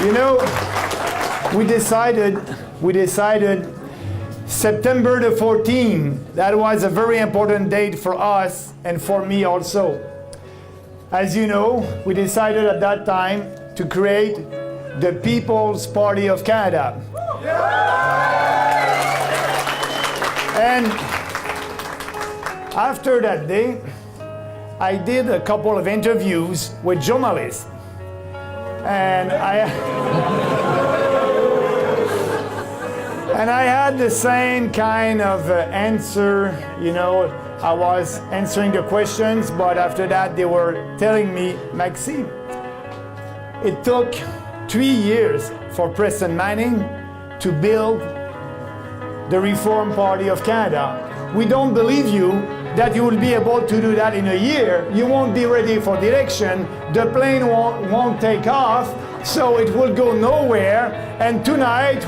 You know, we decided September the 14th, that was a very important date for us and for me also. As you know, we decided at that time to create the People's Party of Canada. And after that day, I did a couple of interviews with journalists. And I had the same kind of answer, you know. I was answering the questions, but after that they were telling me, Maxime, it took 3 years for Preston Manning to build the Reform Party of Canada. We don't believe you that you will be able to do that in a year. You won't be ready for the election. The plane won't take off, so it will go nowhere. And tonight,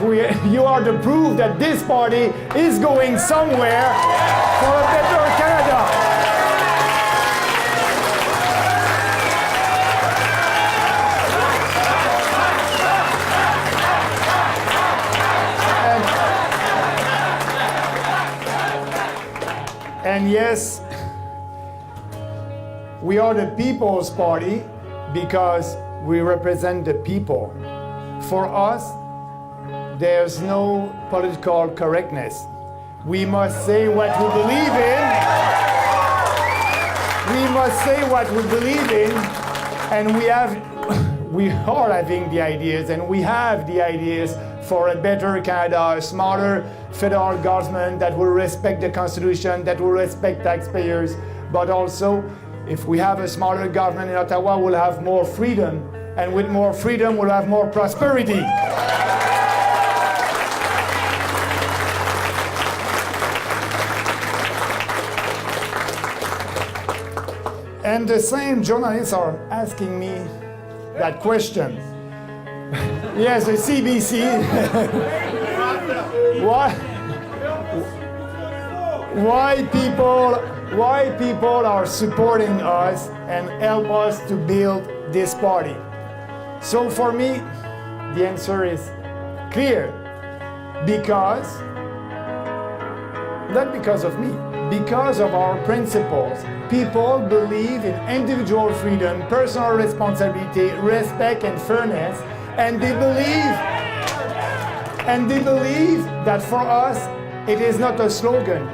you are the proof that this party is going somewhere for a better Canada. And yes, we are the People's Party because we represent the people. For us, there's no political correctness. We must say what we believe in. We must say what we believe in, and we are having the ideas, and we have the ideas for a better Canada, a smarter federal government that will respect the Constitution, that will respect taxpayers, but also, if we have a smarter government in Ottawa, we'll have more freedom, and with more freedom, we'll have more prosperity. And the same journalists are asking me that question. Yes, the CBC. Why people are supporting us and help us to build this party? So for me, the answer is clear. Because, not because of me, because of our principles. People believe in individual freedom, personal responsibility, respect and fairness, and they believe that for us, it is not a slogan.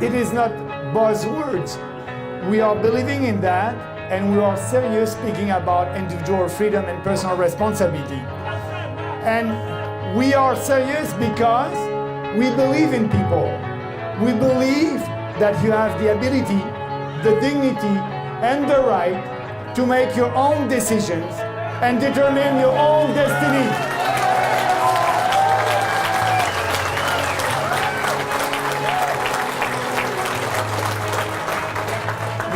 It is not buzzwords. We are believing in that, and we are serious speaking about individual freedom and personal responsibility. And we are serious because we believe in people. We believe that you have the ability, the dignity, and the right to make your own decisions and determine your own destiny.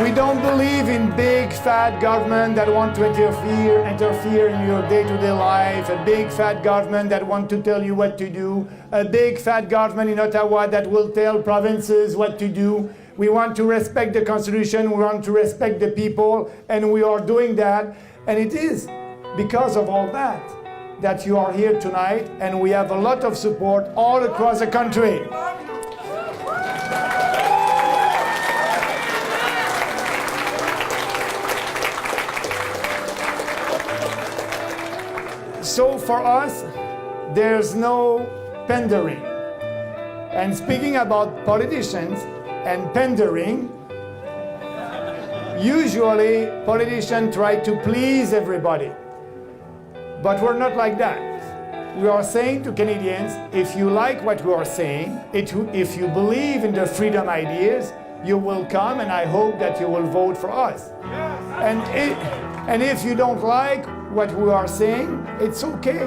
We don't believe in big fat government that want to interfere in your day-to-day life, a big fat government that want to tell you what to do, a big fat government in Ottawa that will tell provinces what to do. We want to respect the Constitution, we want to respect the people, and we are doing that. And it is because of all that that you are here tonight, and we have a lot of support all across the country. So for us, there's no pandering. And speaking about politicians and pandering, usually politicians try to please everybody. But we're not like that. We are saying to Canadians, if you like what we are saying, if you believe in the freedom ideas, you will come, and I hope that you will vote for us. And if you don't like what we are saying, it's okay.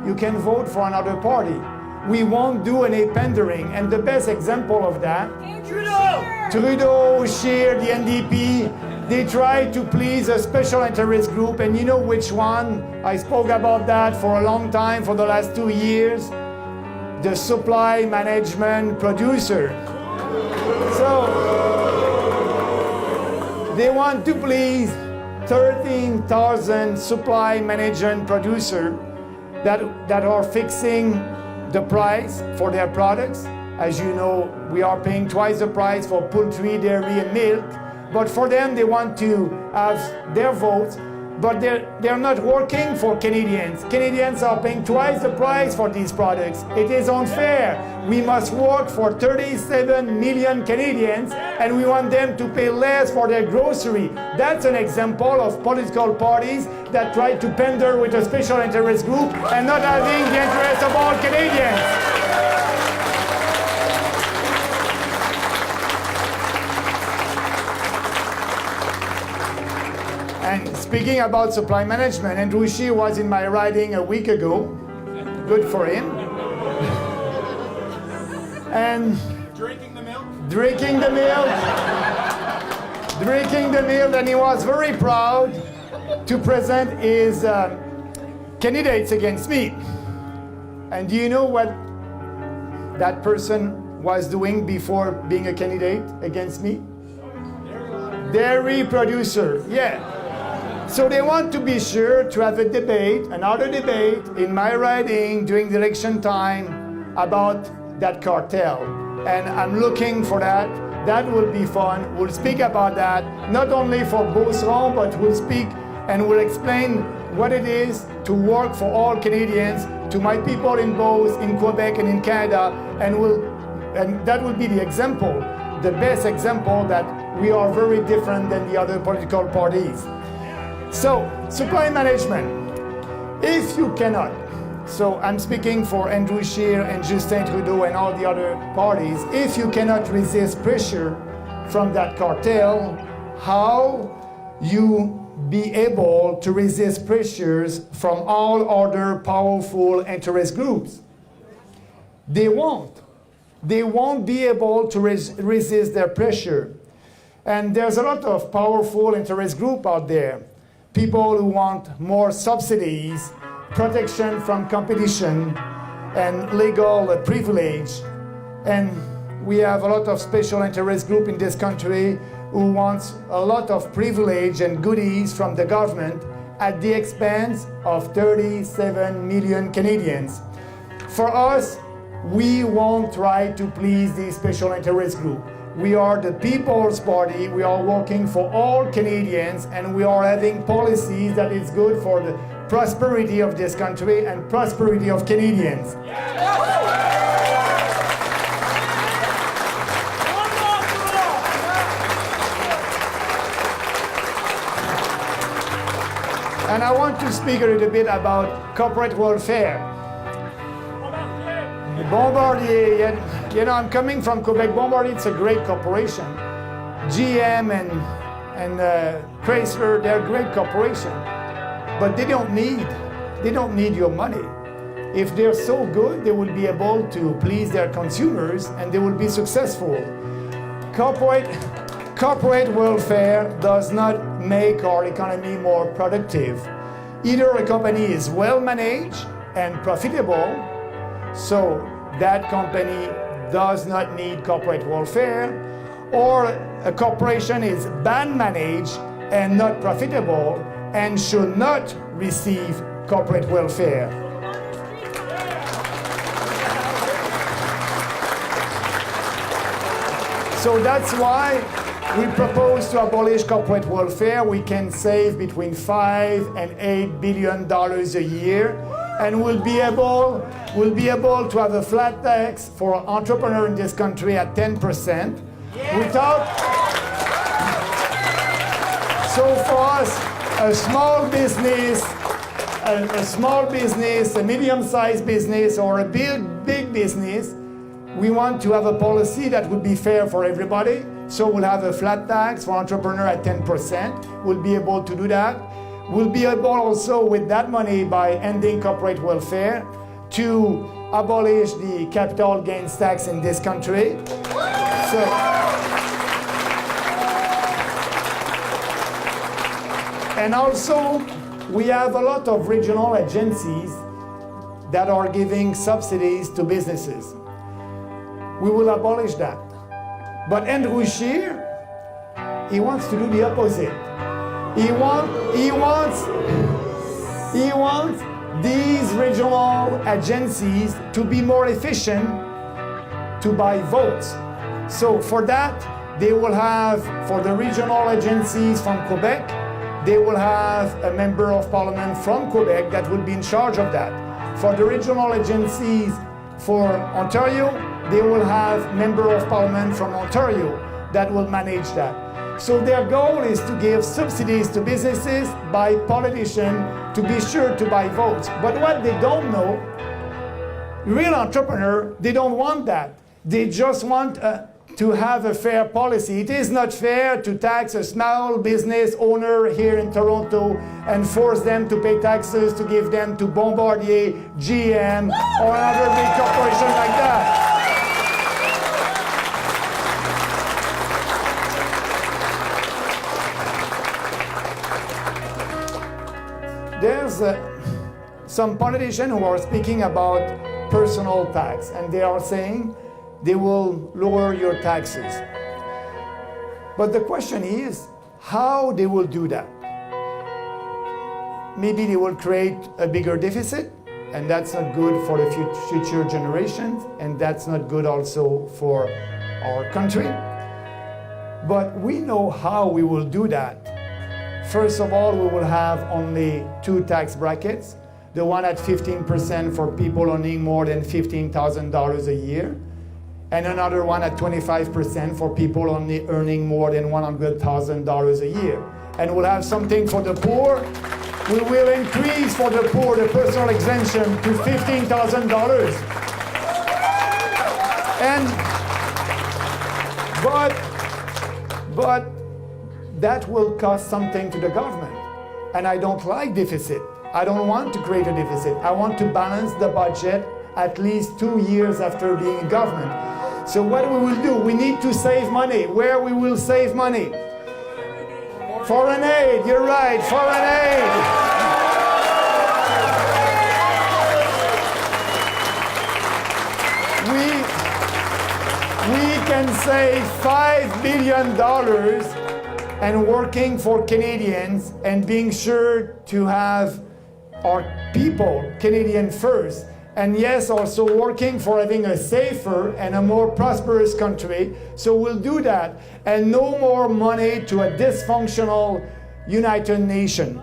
You can vote for another party. We won't do any pandering. And the best example of that, Trudeau, Scheer, the NDP, they try to please a special interest group. And you know which one? I spoke about that for a long time, for the last 2 years. The supply management producer. So they want to please 13,000 supply manager and producer that are fixing the price for their products. As you know, we are paying twice the price for poultry, dairy, and milk. But for them, they want to have their votes, but they're not working for Canadians. Canadians are paying twice the price for these products. It is unfair. We must work for 37 million Canadians, and we want them to pay less for their grocery. That's an example of political parties that try to pander with a special interest group and not having the interest of all Canadians. And speaking about supply management, Andrew Scheer was in my riding a week ago. Good for him. And drinking the milk, and he was very proud to present his candidates against me. And do you know what that person was doing before being a candidate against me? Dairy producer, yeah. So they want to be sure to have a debate, another debate in my riding during the election time about that cartel. And I'm looking for that. That will be fun. We'll speak about that, not only for Beauceron, but we'll speak and we'll explain what it is to work for all Canadians, to my people in both in Quebec and in Canada, and that will be the example, the best example that we are very different than the other political parties. So, supply management. If you cannot, so I'm speaking for Andrew Scheer and Justin Trudeau and all the other parties, if you cannot resist pressure from that cartel, how you be able to resist pressures from all other powerful interest groups? They won't. They won't be able to resist their pressure. And there's a lot of powerful interest groups out there. People who want more subsidies, protection from competition, and legal privilege. And we have a lot of special interest groups in this country who wants a lot of privilege and goodies from the government at the expense of 37 million Canadians. For us, we won't try to please these special interest groups. We are the People's Party. We are working for all Canadians, and we are having policies that is good for the prosperity of this country and prosperity of Canadians. And I want to speak a little bit about corporate welfare. Bombardier, you know, I'm coming from Quebec. Bombardier, it's a great corporation. GM and Chrysler, they're great corporation, but they don't need your money. If they're so good, they will be able to please their consumers and they will be successful. Corporate welfare does not make our economy more productive. Either a company is well managed and profitable, so that company does not need corporate welfare, or a corporation is bad managed and not profitable and should not receive corporate welfare. So that's why we propose to abolish corporate welfare. We can save between $5 and $8 billion a year, and we'll be able to have a flat tax for entrepreneurs in this country at 10%. So for us, a small business, a medium-sized business, or a big business, we want to have a policy that would be fair for everybody. So we'll have a flat tax for entrepreneurs at 10%. We'll be able to do that. We'll be able also with that money, by ending corporate welfare, to abolish the capital gains tax in this country. And also, we have a lot of regional agencies that are giving subsidies to businesses. We will abolish that. But Andrew Scheer, he wants to do the opposite. He wants these regional agencies to be more efficient to buy votes. So for that, they will have, for the regional agencies from Quebec, they will have a member of parliament from Quebec that will be in charge of that. For the regional agencies for Ontario, they will have member of parliament from Ontario that will manage that. So their goal is to give subsidies to businesses by politicians to be sure to buy votes. But what they don't know, real entrepreneurs, they don't want that. They just want to have a fair policy. It is not fair to tax a small business owner here in Toronto and force them to pay taxes to give them to Bombardier, GM, or another big corporation like that. There's some politicians who are speaking about personal tax, and they are saying they will lower your taxes. But the question is, how they will do that? Maybe they will create a bigger deficit, and that's not good for the future generations, and that's not good also for our country. But we know how we will do that. First of all, we will have only two tax brackets, the one at 15% for people earning more than $15,000 a year, and another one at 25% for people only earning more than $100,000 a year. And we'll have something for the poor. We will increase for the poor the personal exemption to $15,000. But that will cost something to the government. And I don't like deficit. I don't want to create a deficit. I want to balance the budget at least 2 years after being in government. So what we will do, we need to save money. Where we will save money? Foreign aid, you're right, foreign aid. We can save $5 billion and working for Canadians and being sure to have our people, Canadian first, and yes, also working for having a safer and a more prosperous country. So we'll do that, and no more money to a dysfunctional United Nations.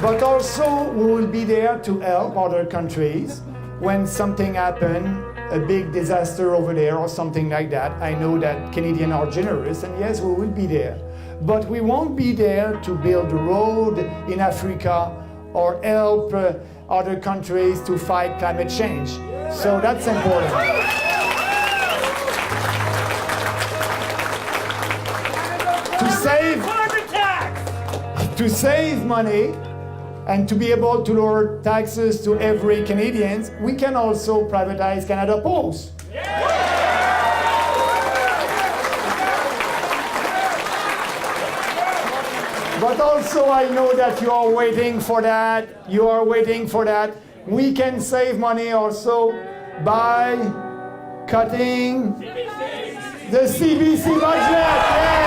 But also we will be there to help other countries when something happens, a big disaster over there or something like that. I know that Canadians are generous, and yes, we will be there. But we won't be there to build a road in Africa or help other countries to fight climate change. So that's important. To save money, and to be able to lower taxes to every Canadian, we can also privatize Canada Post. But also I know that you are waiting for that. You are waiting for that. We can save money also by cutting the CBC budget. Yeah.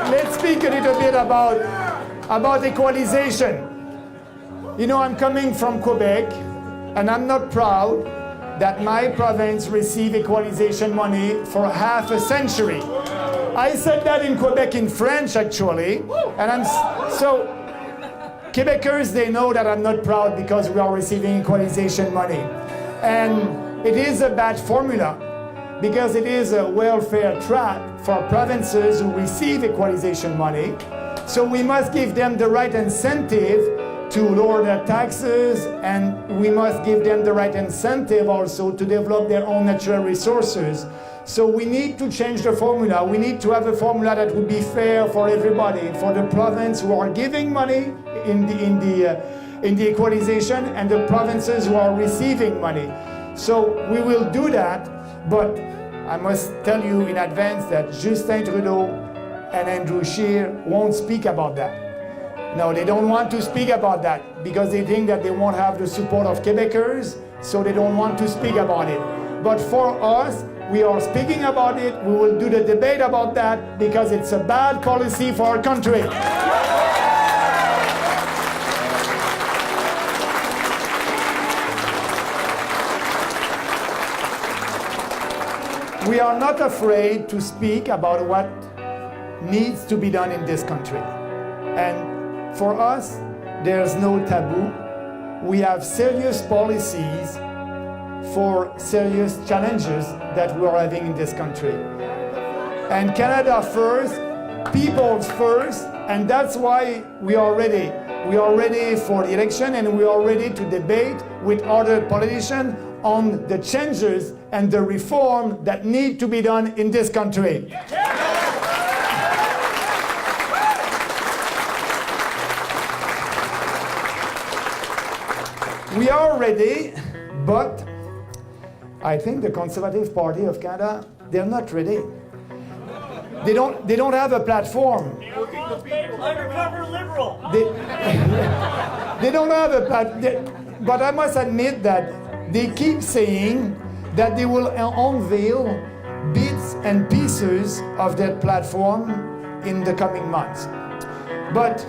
Let's speak a little bit about equalization. You know, I'm coming from Quebec, and I'm not proud that my province received equalization money for half a century. I said that in Quebec in French, actually, and so Quebecers, they know that I'm not proud because we are receiving equalization money. And it is a bad formula, because it is a welfare trap for provinces who receive equalization money. So we must give them the right incentive to lower their taxes, and we must give them the right incentive also to develop their own natural resources. So we need to change the formula. We need to have a formula that would be fair for everybody, for the province who are giving money in the equalization and the provinces who are receiving money. So we will do that, but I must tell you in advance that Justin Trudeau and Andrew Scheer won't speak about that. No, they don't want to speak about that because they think that they won't have the support of Quebecers, so they don't want to speak about it. But for us, we are speaking about it. We will do the debate about that because it's a bad policy for our country. We are not afraid to speak about what needs to be done in this country. And for us, there's no taboo. We have serious policies for serious challenges that we are having in this country. And Canada first, people first, and that's why we are ready. We are ready for the election, and we are ready to debate with other politicians on the changes and the reform that need to be done in this country. We are ready, but I think the Conservative Party of Canada, they're not ready. They don't have a platform. Undercover liberal. They don't have a platform. But I must admit that they keep saying that they will unveil bits and pieces of that platform in the coming months. But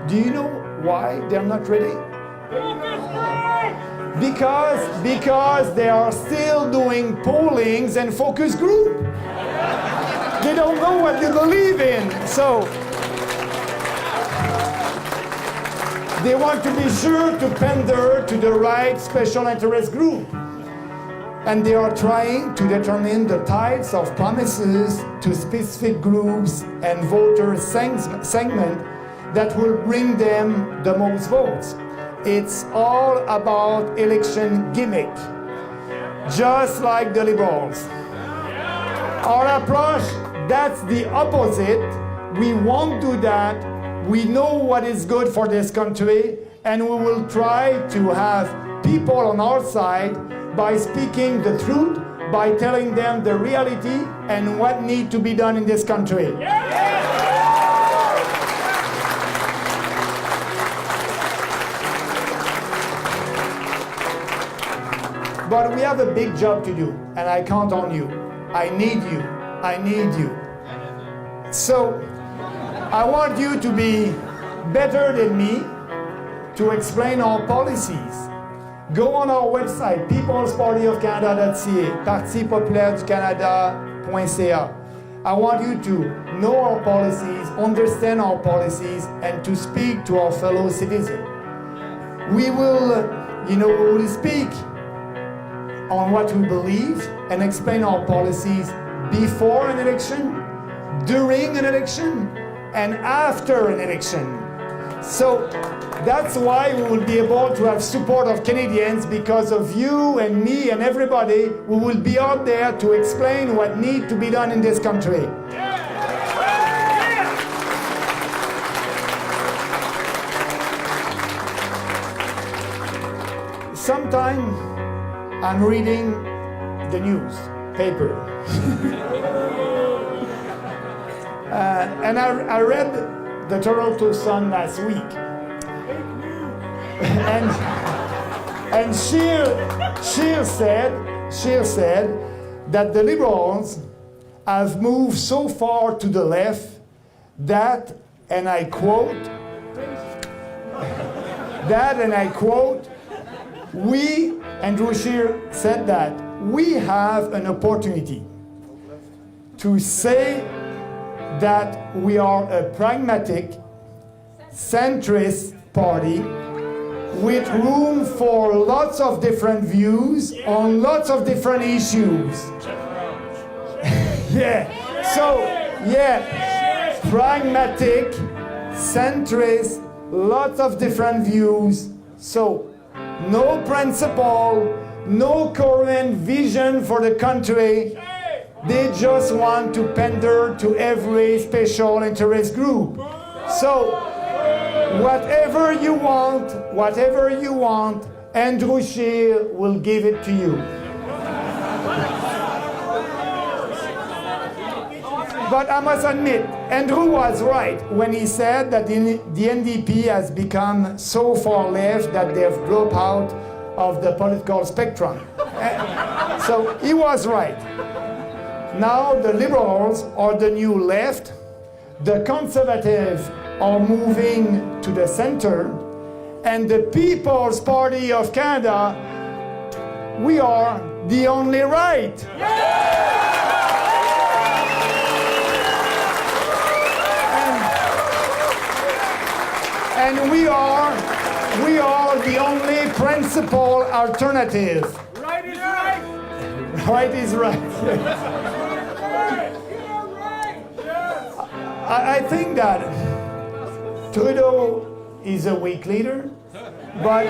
do you know why they're not ready? Because they are still doing pollings and focus group. They don't know what they believe in. So they want to be sure to pander to the right special interest group. And they are trying to determine the types of promises to specific groups and voter segment that will bring them the most votes. It's all about election gimmick, just like the Liberals. Our approach, that's the opposite. We won't do that. We know what is good for this country, and we will try to have people on our side by speaking the truth, by telling them the reality and what needs to be done in this country. But we have a big job to do, and I count on you. I need you. I need you. So, I want you to be better than me to explain our policies. Go on our website, peoplespartyofcanada.ca, partipopulaireducanada.ca. I want you to know our policies, understand our policies, and to speak to our fellow citizens. We will speak on what we believe and explain our policies before an election, during an election, and after an election. So that's why we will be able to have support of Canadians, because of you and me and everybody. We will be out there to explain what needs to be done in this country. Sometimes I'm reading the newspaper. And I read the Toronto Sun last week. And Scheer said that the Liberals have moved so far to the left that, and I quote, Andrew Scheer said that we have an opportunity to say that we are a pragmatic, centrist party with room for lots of different views on lots of different issues. Pragmatic, centrist, lots of different views. So, no principle, no coherent vision for the country, They just want to pander to every special interest group. So, whatever you want, Andrew Scheer will give it to you. But I must admit, Andrew was right when he said that the NDP has become so far left that they've dropped out of the political spectrum. So he was right. Now the Liberals are the new left, the Conservatives are moving to the center, and the People's Party of Canada, we are the only right. And we are the only principal alternative. Right is right. Right is right. I think that Trudeau is a weak leader, but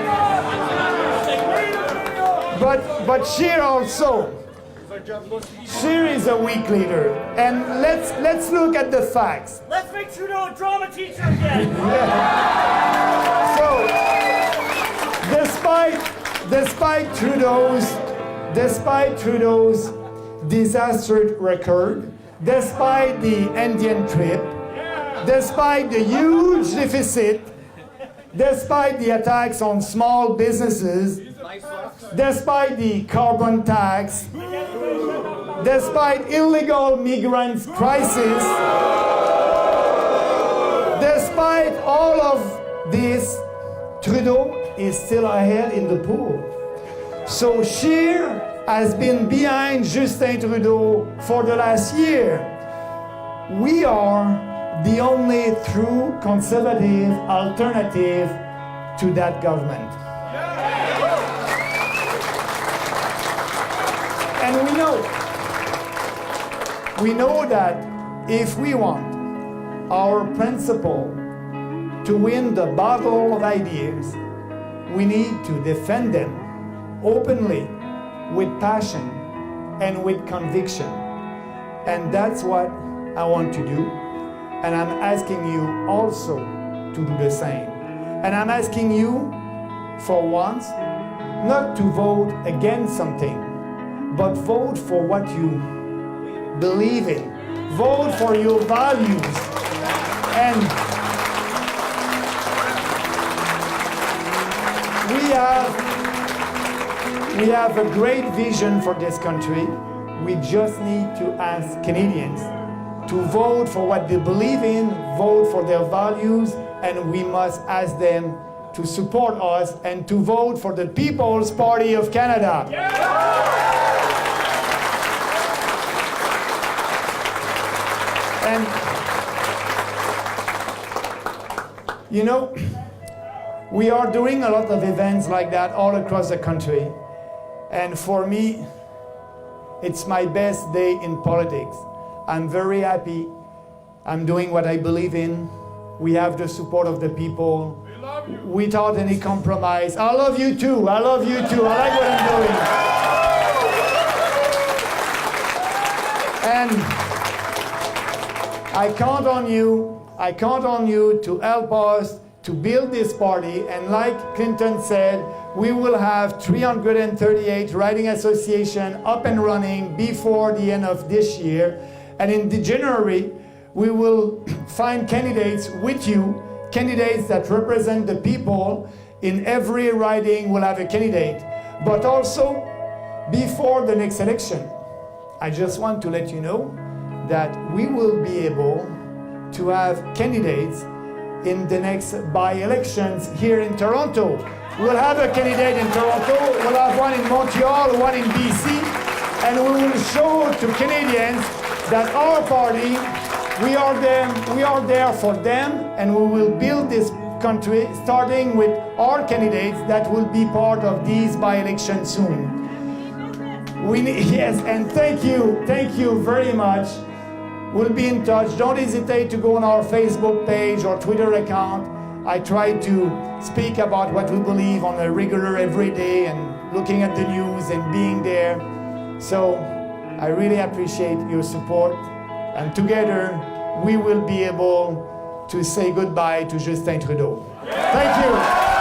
Scheer also. Scheer is a weak leader, and let's look at the facts. Let's make Trudeau a drama teacher again. So, despite Trudeau's disastrous record, despite the Indian trip, despite the huge deficit, despite the attacks on small businesses, despite the carbon tax, despite illegal migrants crisis, despite all of this, Trudeau is still ahead in the poll. So Scheer has been behind Justin Trudeau for the last year. We are the only true conservative alternative to that government. And we know that if we want our principle to win the battle of ideas, we need to defend them openly, with passion and with conviction. And that's what I want to do. And I'm asking you also to do the same. And I'm asking you, for once, not to vote against something, but vote for what you believe in. Vote for your values. And we have a great vision for this country. We just need to ask Canadians to vote for what they believe in, vote for their values, and we must ask them to support us and to vote for the People's Party of Canada. And you know, we are doing a lot of events like that all across the country. And for me, it's my best day in politics. I'm very happy. I'm doing what I believe in. We have the support of the people. We love you. Without any compromise. I love you too. I love you too. I like what I'm doing. And I count on you. I count on you to help us to build this party. And like Clinton said, we will have 338 riding associations up and running before the end of this year. And in January, we will find candidates with you, candidates that represent the people. In every riding, we'll have a candidate. But also, before the next election, I just want to let you know that we will be able to have candidates in the next by-elections here in Toronto. We'll have a candidate in Toronto, we'll have one in Montreal, one in BC, and we will show to Canadians that our party, we are there for them, and we will build this country starting with our candidates that will be part of these by-elections soon. Yes, and thank you very much. We'll be in touch. Don't hesitate to go on our Facebook page or Twitter account. I try to speak about what we believe on a regular every day and looking at the news and being there. So I really appreciate your support. And together, we will be able to say goodbye to Justin Trudeau. Thank you.